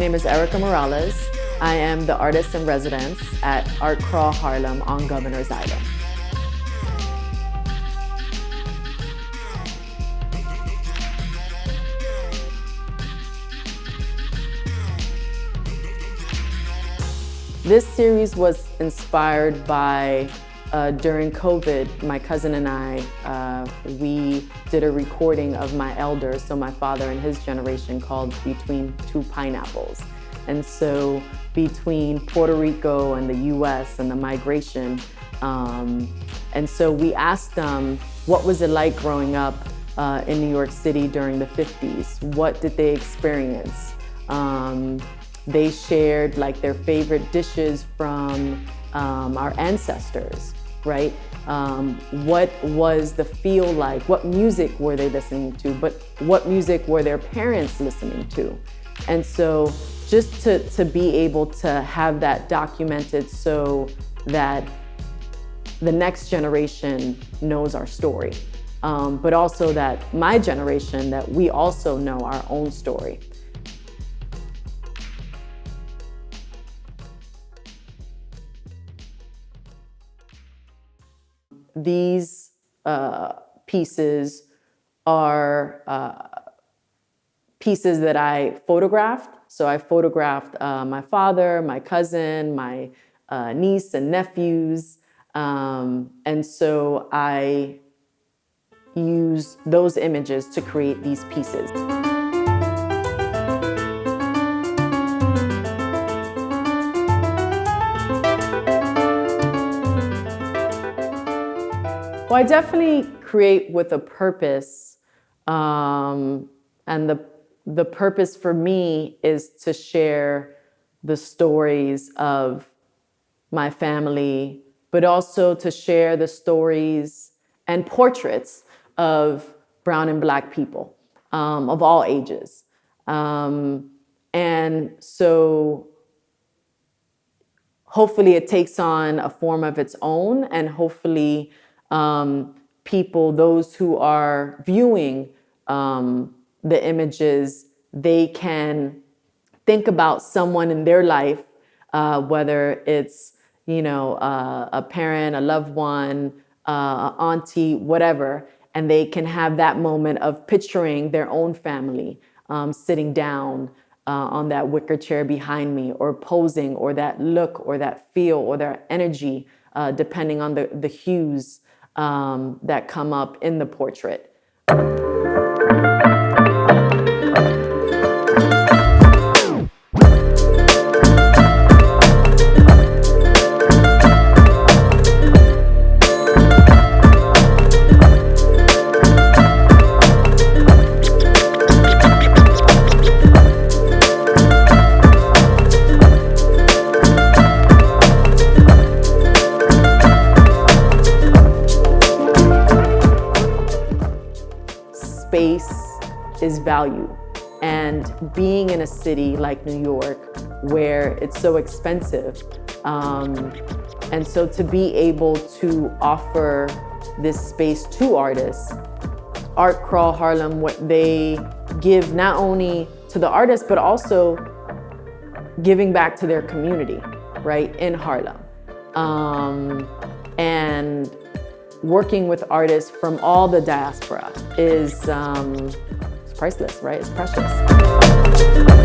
name is Erica Morales. I am the artist in residence at ArtCrawl Harlem on Governor's Island. This series was inspired by, during COVID, my cousin and I, we did a recording of my elders, so my father and his generation, called Between Two Pineapples. And so between Puerto Rico and the US and the migration, and so we asked them, what was it like growing up in New York City during the 50s? What did they experience? They shared like their favorite dishes from our ancestors, right? What was the feel like? What music were they listening to? But what music were their parents listening to? And so just to be able to have that documented so that the next generation knows our story, but also that my generation, that we also know our own story. These pieces are pieces that I photographed. So I photographed my father, my cousin, my niece and nephews. And so I use those images to create these pieces. Well, I definitely create with a purpose, and the purpose for me is to share the stories of my family, but also to share the stories and portraits of brown and Black people of all ages. And so hopefully it takes on a form of its own, and hopefully people, those who are viewing the images, they can think about someone in their life, whether it's, you know, a parent, a loved one, auntie, whatever, and they can have that moment of picturing their own family sitting down on that wicker chair behind me, or posing, or that look, or that feel, or their energy, depending on the hues that come up in the portrait. Space is value, and being in a city like New York where it's so expensive, and so to be able to offer this space to artists, ArtCrawl Harlem, what they give not only to the artists but also giving back to their community, right, in Harlem, and working with artists from all the diaspora is it's priceless, right? It's precious.